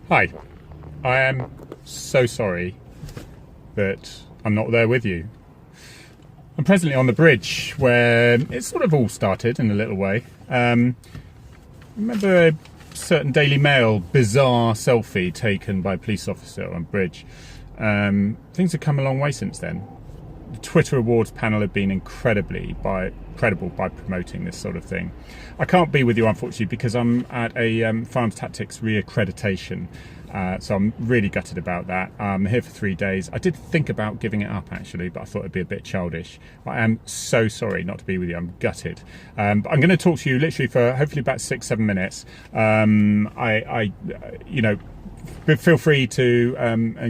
Hi, I am so sorry that I'm not there with you. I'm presently on the bridge where it sort of all started in a little way. Remember a certain Daily Mail bizarre selfie taken by a police officer on bridge? Things have come a long way since then. The Twitter Awards panel have been incredible by promoting this sort of thing. I can't be with you, unfortunately, because I'm at a Firearms Tactics re-accreditation, so I'm really gutted about that. I'm here for 3 days. I did think about giving it up, actually, but I thought it'd be a bit childish. I am so sorry not to be with you. I'm gutted. But I'm going to talk to you literally for hopefully about 6-7 minutes. Feel free to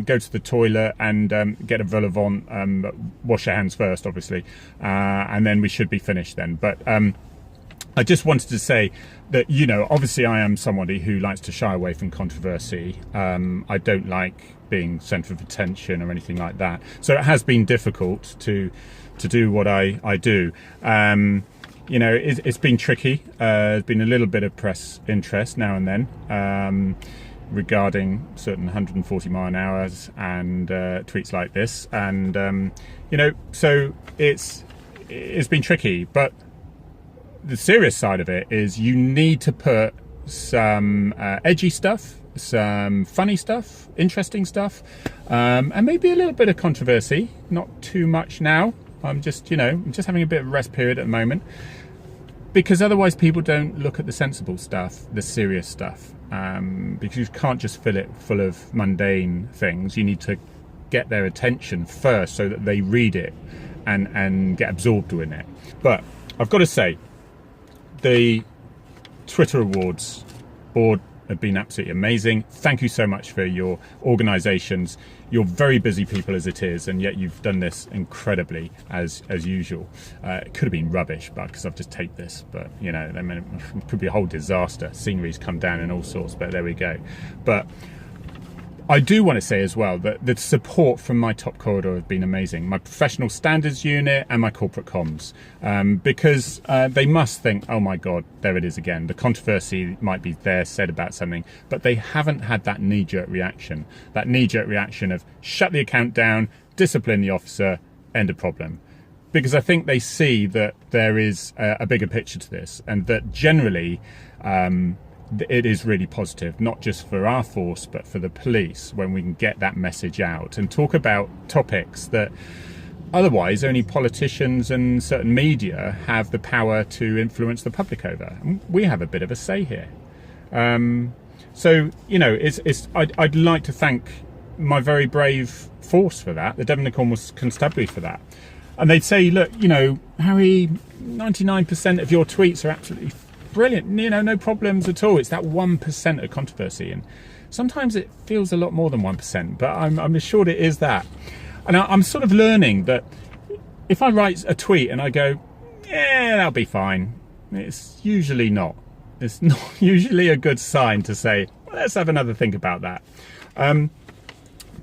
go to the toilet and get a vol au vent, wash your hands first, obviously, and then we should be finished then. But I just wanted to say that, obviously I am somebody who likes to shy away from controversy. I don't like being centre of attention or anything like that. So it has been difficult to do what I do. It's been tricky. There's been a little bit of press interest now and then. Regarding certain 140 mile an hour and tweets like this, and so it's been tricky. But the serious side of it is you need to put some edgy stuff, some funny stuff, interesting stuff, and maybe a little bit of controversy. Not too much now. I'm just having a bit of a rest period at the moment, because otherwise people don't look at the sensible stuff, the serious stuff. Because you can't just fill it full of mundane things. You need to get their attention first so that they read it and get absorbed in it. But I've got to say, the Twitter Awards board have been absolutely amazing. Thank you so much for your organisations. You're very busy people as it is, and yet you've done this incredibly as usual. It could have been rubbish, but because I've just taped this, but it could be a whole disaster. Scenery's come down and all sorts, but there we go. But I do want to say as well that the support from my top corridor have been amazing. My professional standards unit and my corporate comms, because they must think, oh my God, there it is again. The controversy might be there said about something, but they haven't had that knee-jerk reaction. That knee-jerk reaction of shut the account down, discipline the officer, end of problem. Because I think they see that there is a bigger picture to this, and that generally it is really positive, not just for our force, but for the police, when we can get that message out and talk about topics that otherwise only politicians and certain media have the power to influence the public over. We have a bit of a say here. I'd like to thank my very brave force for that, the Devon and Cornwall Constabulary for that. And they'd say, look, Harry, 99% of your tweets are absolutely brilliant, no problems at all. It's that 1% of controversy, and sometimes it feels a lot more than 1%, but I'm assured it is that. And I'm sort of learning that if I write a tweet and I go, yeah, that'll be fine, it's usually not. It's not usually a good sign to say, well, let's have another think about that.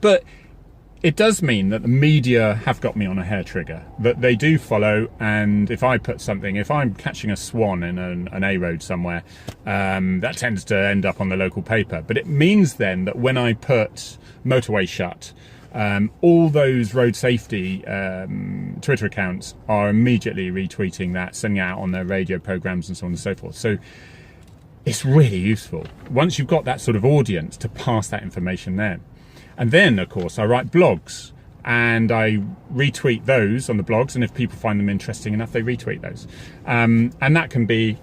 But it does mean that the media have got me on a hair trigger, that they do follow, and if I put something, if I'm catching a swan in an A road somewhere, that tends to end up on the local paper. But it means then that when I put motorway shut, all those road safety Twitter accounts are immediately retweeting that, sending it out on their radio programs and so on and so forth. So it's really useful once you've got that sort of audience to pass that information then. And then, of course, I write blogs and I retweet those on the blogs. And if people find them interesting enough, they retweet those. And that can be,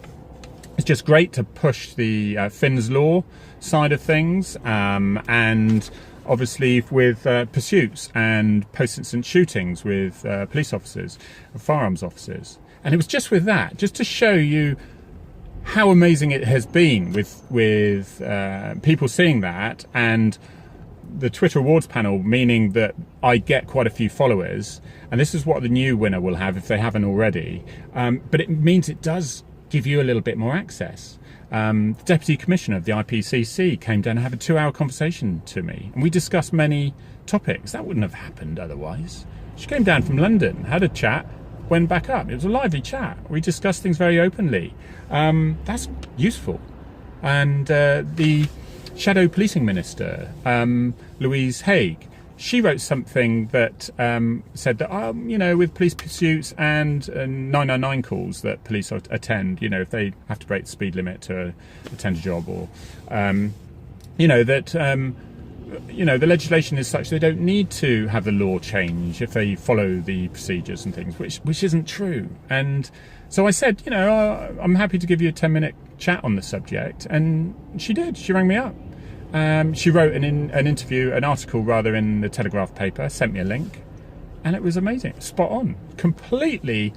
it's just great to push the Finn's Law side of things. And obviously with pursuits and post-incident shootings with police officers, firearms officers. And it was just with that, just to show you how amazing it has been with people seeing that, and the Twitter Awards panel, meaning that I get quite a few followers, and this is what the new winner will have if they haven't already. But it means it does give you a little bit more access. The Deputy Commissioner of the IPCC came down and had a 2-hour conversation to me, and we discussed many topics. That wouldn't have happened otherwise. She came down from London, had a chat, went back up. It was a lively chat. We discussed things very openly. That's useful. And the Shadow Policing Minister, Louise Haigh, she wrote something that said that, with police pursuits and 999 calls that police attend, if they have to break the speed limit to attend a job, or, the legislation is such they don't need to have the law change if they follow the procedures and things, which isn't true. And so I said, I'm happy to give you a 10-minute chat on the subject, and she did. She rang me up. She wrote an article in the Telegraph paper, sent me a link, and it was amazing, spot on, completely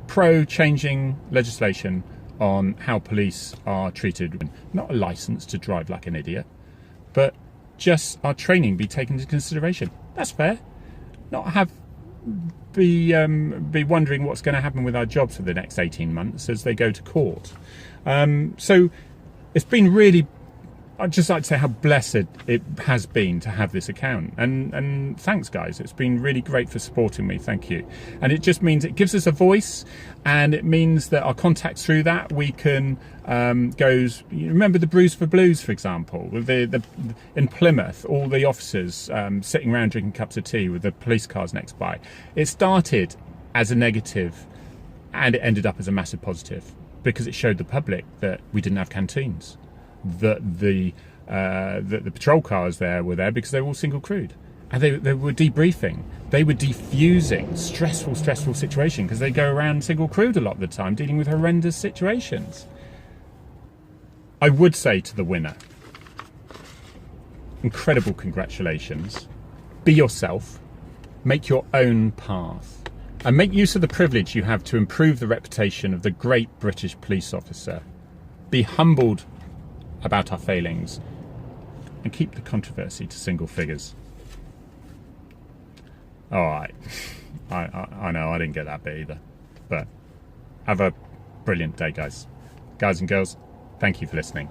pro-changing legislation on how police are treated. Not a licence to drive like an idiot, but just our training be taken into consideration. That's fair. Not be wondering what's going to happen with our jobs for the next 18 months as they go to court. So it's been really, I'd just like to say how blessed it has been to have this account, and thanks guys, it's been really great for supporting me, thank you. And it just means it gives us a voice, and it means that our contacts through that we can remember the Bruise for Blues, for example, in Plymouth, all the officers sitting around drinking cups of tea with the police cars next by. It started as a negative and it ended up as a massive positive, because it showed the public that we didn't have canteens, that the patrol cars were there because they were all single crewed, and they were debriefing, they were defusing stressful situation, because they go around single crewed a lot of the time dealing with horrendous situations. I would say to the winner, incredible congratulations, be yourself, make your own path, and make use of the privilege you have to improve the reputation of the great British police officer. Be humbled about our failings, and keep the controversy to single figures. All right, I know I didn't get that bit either, but have a brilliant day, guys and girls. Thank you for listening.